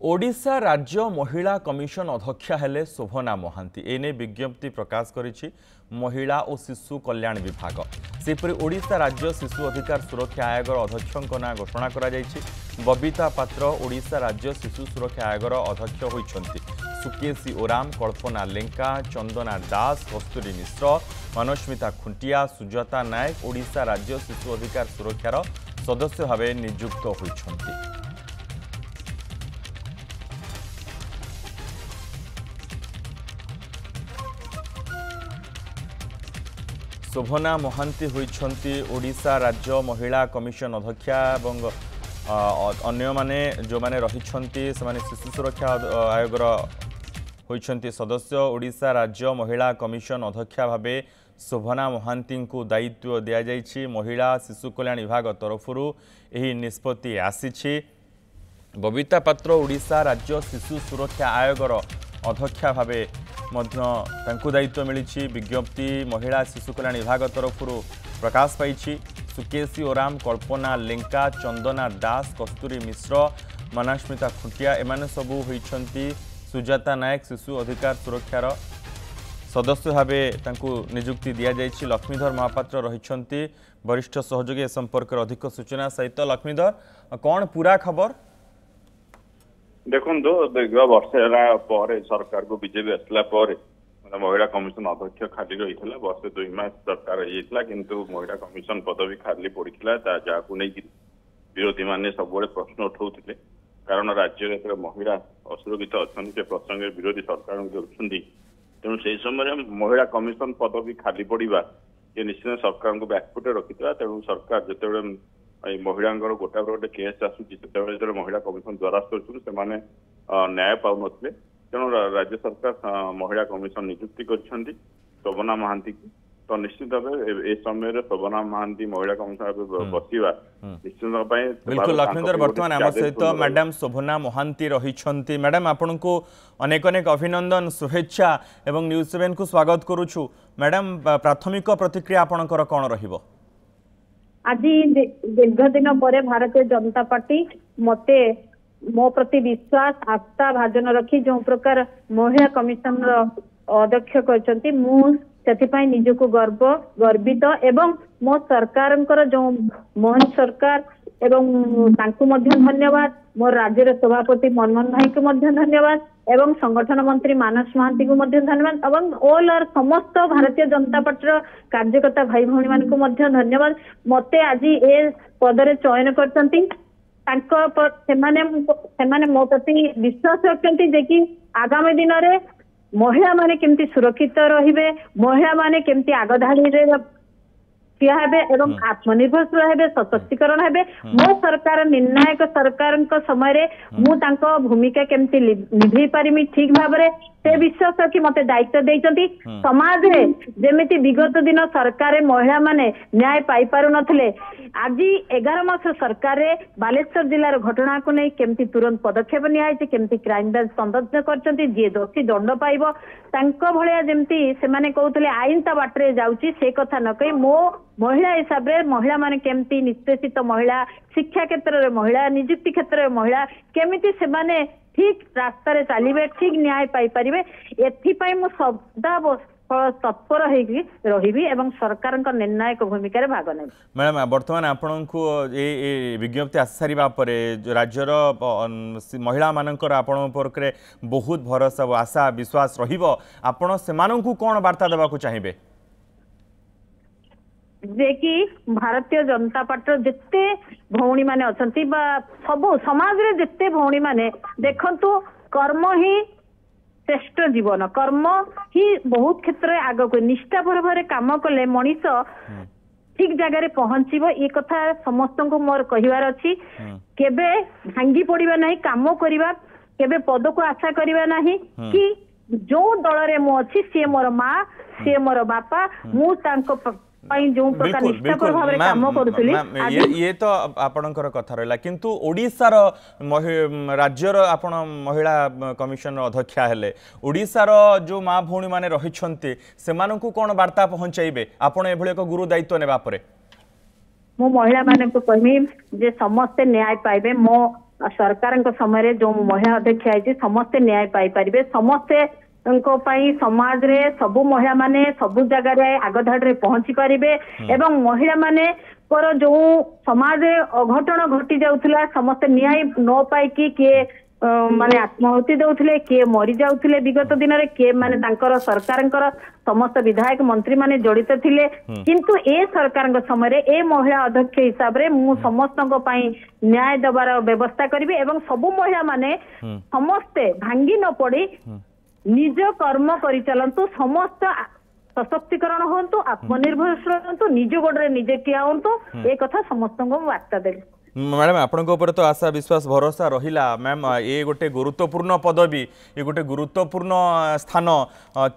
ओडिशा राज्य महिला कमिशन अध्यक्षा हेले शोभना महांती एने विज्ञप्ति प्रकाश करिछि महिला और शिशु कल्याण विभाग। सेपरि ओडिशा राज्य शिशु अधिकार सुरक्षा आयोग अध्यक्षक ना घोषणा करा जायछि। बबीता पात्र ओडिशा राज्य शिशु सुरक्षा आयोग अध्यक्ष होइछन्ति। सुकेशी ओराम, कल्पना लेंका, चंदना दास, कस्तूरी मिश्र, मनस्मिता खुंटिया, सुजाता नायक ओडिशा राज्य शिशु अधिकार सुरक्षार सदस्य भावे नियुक्त होइछन्ति। शोभना महांती होइछन्ति ओडिशा राज्य महिला कमिशन अध्यक्षा एवं अन्य माने जो माने रहिछन्ति समाने शिशु सुरक्षा आयोग होइछन्ति सदस्य। ओडिशा राज्य महिला कमिशन अध्यक्षा भावे शोभना महांती को दायित्व दिया जाइछि। महिला शिशु कल्याण विभाग तरफरु एही निष्पत्ति आसीछि। बबीता पात्र ओडिशा राज्य शिशु सुरक्षा आयोग अध्यक्षा भावे दायित्व मिली। विज्ञप्ति महिला शिशु कल्याण विभाग तरफ प्रकाश पाई। सुकेशी ओराम, कल्पना लेंका, चंदना दास, कस्तूरी मिश्र, मनस्मिता खुंटिया एमाने सबू होइछन्ति। सुजाता नायक शिशु अधिकार सुरक्षार सदस्य भावे नियुक्ति दिया जाइछि। लक्ष्मीधर महापात्र रहिछन्ति वरिष्ठ सहयोगी संपर्क अधिक सूचना सहित। लक्ष्मीधर, कौन पूरा खबर? देखो दीर्घ वर्ष सरकार को बीजेपी आसला महिला कमिशन अध्यक्ष खाली रही है। वर्ष 2 मास सरकार होता किंतु महिला कमिशन पदवी खाली पड़ा जहाँ नहीं विरोधी मैंने सब प्रश्न उठाते कारण राज्य महिला असुरक्षित अच्छा प्रसंग विरोधी सरकार तेणु से समय महिला कमिशन पदवी खाली पड़ा ये निश्चित सरकार को बैकफुटे रखी। तेणु सरकार जिते महिला गोटा गोटे केस आसूँ महिला कमिशन द्वारस्थ होने न्याय पाऊन तेणु राज्य सरकार महिला कमिशन नियुक्ति कर शोभना महांती की। तो निश्चित भाव ए समय शोभना महांती महिला कमिशन बसवा निश्चित बिल्कुल। लक्ष्मीधर बर्तमान आम सहित मैडम शोभना महांती रही। मैडम आपन को अनेक अनेक अभिनंदन शुभेच्छा एवं न्यूज 7 को स्वागत करुछु। मैडम प्राथमिक प्रतिक्रिया आपनकर कौन रहिबो? आज दीर्घ दिन पर भारतीय जनता पार्टी मते मो प्रति विश्वास आस्था भाजन रखी जो प्रकार महिला कमिशन अध्यक्ष करछंती से निजको गर्वित एवं मो सरकार जो मोहन सरकार एवं तांकु मध्य धन्यवाद। मोर राज्य सभापति मनमोहन भाई को मध्य धन्यवाद एवं संगठन मंत्री मानस महांती को मध्य धन्यवाद एवं ऑल आर समस्त भारतीय जनता पार्टी कार्यकर्ता भाई भौणी मान को मध्य धन्यवाद। मते आज ए पदरे चयन करछंती मो प्रति विश्वास रखते जे कि आगामी दिन में महिला माने केमती सुरक्षित रहिबे, महिला माने केमती आगधाड़ी रे ठिया हेबे एवं आत्मनिर्भरशील हेबे, सशक्तिकरण हेबे। मो सरकार निर्णायक सरकार समय रे मु तांको भूमिका केमती निभि पारिमी ठीक भाबरे से विश्वास रखी मते दायित्व देइचंती। समाज रे जेमिति विगत दिन सरकार महिला माने न्याय पाई पारु नथिले आज 11 मास सरकार रे बालेश्वर जिल्लार घटना को नहीं केमती तुरंत पदक्षेप नियाइছে केमती क्राइम ब्रांच संदर्भ करचंती जे दोषी दंड पाइबो तांको भलिया जेमती से माने कहउतले आईन ता बाटरे जाउची से कथा न कहि मो महिला हिसाब रे महिला माने केमती निष्पेषित महिला शिक्षा क्षेत्र रे महिला नियुक्ति क्षेत्र रे महिला केमिति से माने ठीक रास्ता रे चलिबे ठीक न्याय पाई परिबे एथि पई मो सदा तत्पर रही एवं सरकार निर्णायक भूमिका भाग ने। मैडम बर्तमान आपण को ये विज्ञप्ति आसी सारा राज्यर महिला मानकर आपण पर बहुत भरोसा आशा विश्वास रहिबो आपण सेमानंकु कोन वार्ता देबा को चाहिबे? जे कि भारतीय जनता पार्टी जिते भौणी माने अछंती बा सब समाज रे जिते भौणी माने देखंतु कर्म ही श्रेष्ठ जीवन, कर्म ही बहुत क्षेत्र में आग को निष्ठापर भाव काम कले मनीष ठीक जगह रे पहुंचीबो ये कथा समस्त को मोर कहिवार अछि। केबे भांगी पड़िबा नहीं, काम करिबा केबे पद को आशा करिबा नहीं कि जो दल रे मो अछि से मोर माँ से मोर बापा मु तांको जो प्रकार निष्ठापर भाव काम करूथली ये तो आपणकर कथा रहला किंतु ओडिसा राज्यर आपण महिला कमिशन अध्यक्षा हेले ओडिसा जो माँ भौणी माने रहिछन्ते सेमानकु कोन वार्ता पहुंचाइबे आपण एभले एक गुरु दायित्व नेबा परे? मो महिला माने को कहमी जे समस्त न्याय पाइबे। मो सरकार समय जो महिला अध्यक्ष आई समस्ते न्याय पाई पारिबे समस्ते समाज रे सबु महिला माने सबु जगह रे आगधाड़ रे पहुंची पारिबे एवं महिला माने पर जो समाज रे अघटन घटी जाउथला समस्त न्याय न पाई किए माने आत्माहुति दउथले किए मरी जाउथले विगत दिन रे किए माने तांकर सरकारंकर समस्त विधायक मंत्री माने जड़ित थिले किंतु ए सरकार समय रे ए महिला अध्यक्ष हिसाब रे मु समस्त न्याय दबार व्यवस्था करिबे एवं सबु महिला माने समस्ते भांगी न पड़ी निज कर्म परिचालन्तु समस्त सशक्तिकरण होन्तु आत्मनिर्भरशील होन्तु निज गोड़े निजे ठिया होन्तु ए कथा समस्त वार्ता देली मैडम आपनको ऊपर तो आशा विश्वास भरोसा रहिला मैम ये गोटे गुरुत्वपूर्ण पदवी ये गोटे गुरुत्वपूर्ण स्थान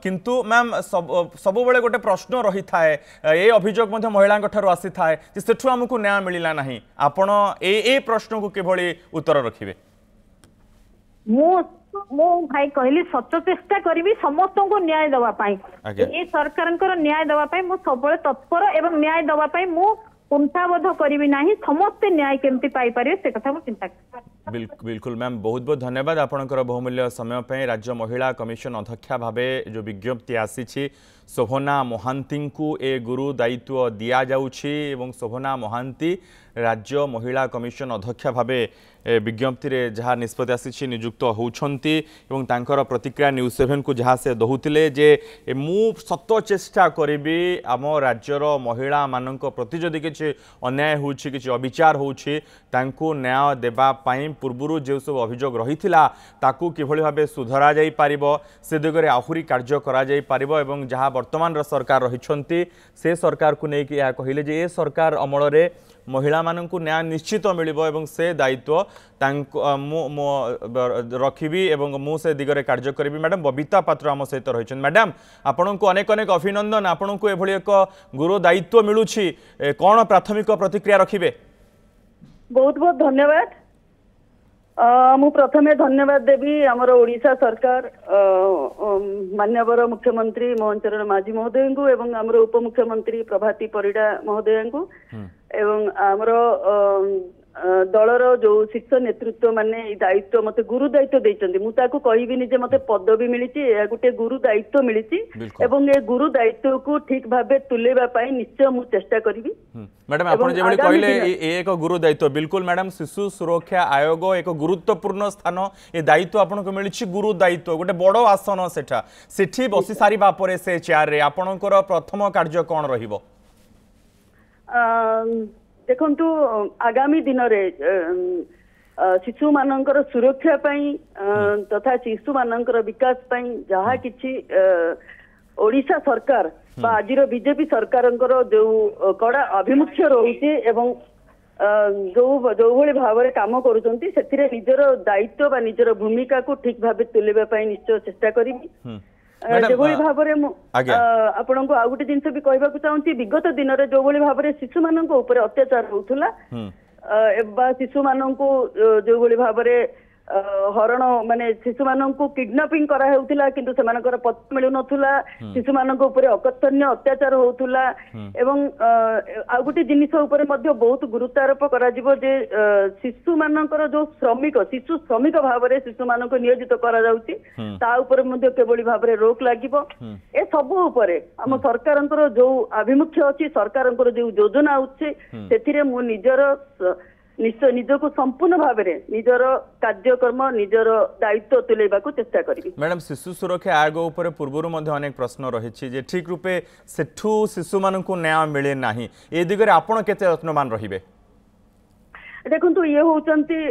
किंतु मैम सब बेले गोटे प्रश्न रही थाए ये अभियोग मध्य महिला ठारू आसी थाए जे सेठु हमकु न्याय मिलिला नहीं आपण ए प्रश्न को केभली उत्तर रखिबे मो भाई कहली सच चेष्टा करी समस्त को न्याय दवापाई ये सरकार न्याय दवापाई मु सब तत्पर एवं न्याय दवापाई मु कुंठाबोध करी ना समस्ते न्याय केमती पाई पारे से कथा चिंता बिल्कुल मैम बहुत बहुत धन्यवाद आपणकर बहुमूल्य समय पे राज्य महिला कमिशन अध्यक्षा भावे जो विज्ञप्ति आसी शोभना महांती को ए गुरु दायित्व दि जाउछि एवं शोभना महांती राज्य महिला कमिशन अध्यक्षा भावे विज्ञप्ति रे जहाँ निष्पत्ति आसी नियुक्त होउछंती एवं तांकर प्रतिक्रिया न्यूज 7 को जहाँ से दहुतिले जे मु सत चेष्टा करिबी आम राज्यर महिला मानक प्रति जदि किछि अन्याय होउछि किछि अविचार होउछि तांको न्याय देबा पई पूर्वरु जे सब अभियोग रहिथिला ताकू किभଳି भाबे सुधरा जाई पारिबो से दिगरे आहुरी कार्य करा जाई पारिबो एवं जहाँ वर्तमान सरकार रहिछंती से सरकार को नेकी या कहिले जे ए सरकार अमल रे महिला मानक न्याय निश्चित मिलिबो एवं से दायित्व रखिबी एवं मु से दिगरे कार्य करिबी मैडम बबीता पात्र आम सहित रही मैडम आपन को अनेक अनेक अभिनंदन आपन को एभली एक गुरु दायित्व मिलुछि कौन प्राथमिक प्रतिक्रिया रखिबे बहुत बहुत धन्यवाद मु प्रथमे धन्यवाद देवी आमर ओडिशा सरकार मान्यवर मुख्यमंत्री मोहन चरण माझी महोदय को एवं आमर उपमुख्यमंत्री प्रभाती परिडा महोदय को एवं आमर दलर जो शीर्ष नेतृत्व माने दायित्व मते गुरु दायित्व देइचंदी मु ताकू कहिबिनी जे मते पदवी मिलिची या गुटे गुरु दायित्व मिलिची एवं ए गुरु दायित्व को ठीक भाबे तुलेबा पाई निश्चय मु चेष्टा करिबी मैडम आपण जे बळी कहले एक गुरु दायित्व बिल्कुल मैडम शिशु सुरक्षा आयोग एक गुरुत्वपूर्ण स्थान ए दायित्व आपण को मिलिची गुरु दायित्व गोटे बड़ो आसन सेठा सेठी बसी सारी बापरे से चेयर रे आपणकर प्रथम कार्य कोन रहिबो देखंतु आगामी दिन रे शिशु मानकर सुरक्षा पाई तथा शिशु मानकर विकास पाई जहा किछि ओडिशा सरकार बा आजिर बीजेपी सरकारंकर जो कड़ा अभिमुख्य रहुछि एवं जो जो भली भाव काम करूछंती सेथिरे निजर दायित्व बा निजर भूमिका को ठीक भाबे तुलेबा पाई निश्चय चेष्टा करिबी जेभली भाव आपण को आ गोटे जिनस भी कहबाक चाहूँगी विगत दिन में जो भाव शिशु मान अत्याचार होता शिशु मान जो भाव हरण माने शिशु मान किडनापिंग करा हेउथिला किंतु सेमानकर पत्ता मिलु नथुला शिशु मानक ऊपर अकथन्य अत्याचार होउथुला एवं आ गोटे जिनिस ऊपर मध्ये बहुत गुरुत्वारोप करा जिवो जे शिशु मानकर जो श्रमिक शिशु श्रमिक भाव रे शिशु मानक नियोजित करा जाउची ता ऊपर मध्ये केवली भाव रे रोक लागिवो ए सब ऊपर हम सरकारंकर जो आभिमुख्य अछि सरकारंकर जो योजना अछि सेथिरे मु निजर निश्चय निजको संपूर्ण भाव में निजर कार्यक्रम निजर दायित्व तुलेबा को चेष्टा करी मैडम शिशु सुरक्षा आयोग उपर पूर्व अनेक प्रश्न रही ठीक रूपे सेठू शिशु मान न्याय मिले ना ए दिगरे आपण केते यत्नवान रहिबे देखंतु ये होचंती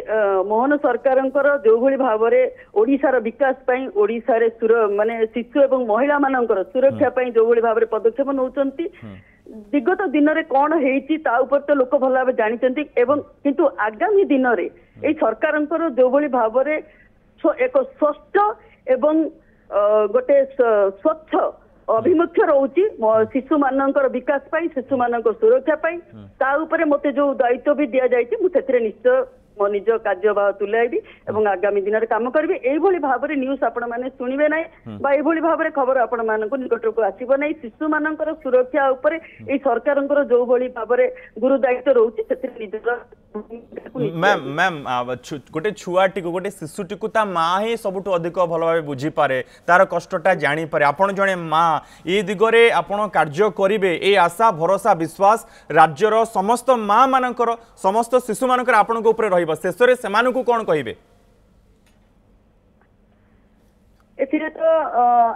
मोहन सरकारंकर जो भली भाव में ओडिशार विकास पई ओडिशारे माने शिशु एवं महिला मानकर सुरक्षा पई जो भली भाव में पदक्षेप नउचंती विगत दिन में कौन होपर तो लोक भल भाव जानी एवं किंतु आगामी दिन में यही सरकार जो भली भाव में एक स्वस्थ एवं गोटे स्वच्छ अभिमुख्य रोची शिशु मानकर विकास पाई शिशु मानकर सुरक्षा पाई ता ऊपर मते जो दायित्व भी दिया जायछि मु सेथिरे निश्चय मो निज कार्यवाह तुलाइबी एवं आगामी दिन में काम करी यही भाव में न्यूज आपण मैंने शुणवे ना यही भाव में खबर आपण मान निकट को आसब ना शिशु मान सुरक्षा उपर ये सरकार जो भाव में गुरु दायित्व रोचे मैम मैम गोटे छुआटी को गोटे शिशुटी को ता माँ ही सबुठ अधिक भल भाव बुझीपे तार कष्टा जापे आपड़ जड़े माँ ये दिगरे आपण कार्य करेंगे ये आशा भरोसा विश्वास राज्यर समस्त माँ मानकर समस्त शिशु मानकर आपण उपर शेष से कौन कहे एथिरे तो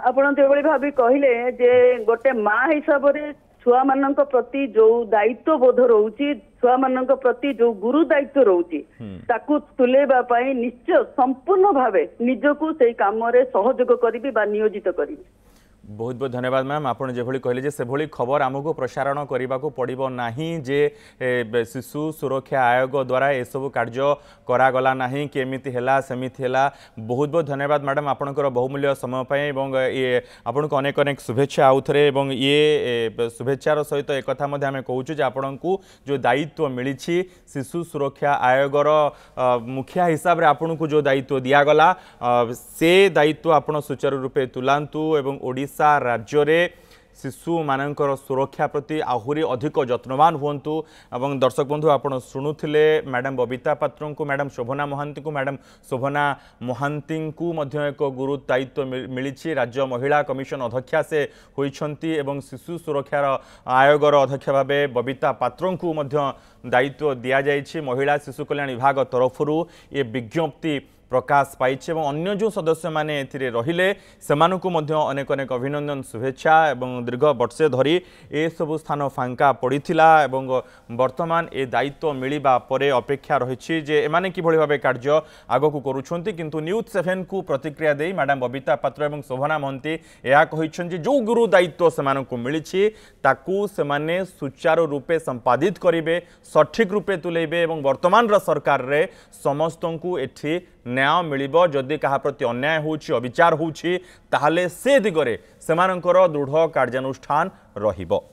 आपण जो भाव कहले जे गोटे माँ हिसाब से छुआ मान प्रति जो दायित्व बोध रोचे छुआ मान प्रति जो गुरु दायित्व रोचे ताकू तुलेबा निश्चय संपूर्ण भाव निजकू से काम सहयोग करी बा नियोजित करी बहुत बहुत धन्यवाद मैम आपड़ जो कहले जे से भली खबर आमको प्रसारण करने को पड़ो ना जे शिशु सुरक्षा आयोग द्वारा ये सब कार्य करागला ना केमिति हैला सेमिति हैला बहुत बहुत धन्यवाद मैडम आपणकर बहुमूल्य समय पाए ये आपन को अनेक अनेक शुभेच्छा आउ थे ये शुभेच्छार सहित एक कथा आम कहूँ आपण को जो दायित्व मिली शिशु सुरक्षा आयोगर मुखिया हिसाब से आपन को जो दायित्व दिगला से दायित्व आपन सुचारू रूपे तुलांतु एवं ओडिशा राज्य रे शिशु मानकर सुरक्षा प्रति आहुरी अधिक जत्नवान हुंतु एवं दर्शक बंधु आपण शुणुथिले मैडम बबीता पात्र को मैडम शोभना महांती को मैडम शोभना महांती को मध्य एक गुरु दायित्व मिली राज्य महिला कमिशन अध्यक्षा से होइछंती एवं शिशु सुरक्षार आयोगर अध्यक्ष भावे बबीता पात्र को मध्य दायित्व दिया जाइछि महिला शिशु कल्याण विभाग तरफरु ये विज्ञप्ति प्रकाश पाई अन्य जो सदस्य माने एथिरे रहिले सेमानकु मध्य अनेक अनेक अभिनंदन शुभेच्छा एवं दीर्घ वर्षे धरी ए सब स्थान फांका पड़ीथिला एवं वर्तमान ए दायित्व मिलिबा परे अपेक्षा रही जे एमाने किभଳି भाबे कार्य आगकु करूछंती किंतु न्यूज 7 को प्रतिक्रिया देई मैडम बबीता पात्र एवं शोभना महंती एहा कहिछन जो गुरु दायित्व सेमानकु मिलिछि ताकू सेमाने सुचारू रूपे संपादित करिवे सठिक रूपे तुलेबे एवं वर्तमान रा सरकार रे समस्तंकु एठी न्याय मिलिबो जदि कहा प्रति अन्याय होउछि अविचार होउछि ताहाले से दिगरे सेमानकर दृढ़ कार्यानुष्ठान रहिबो।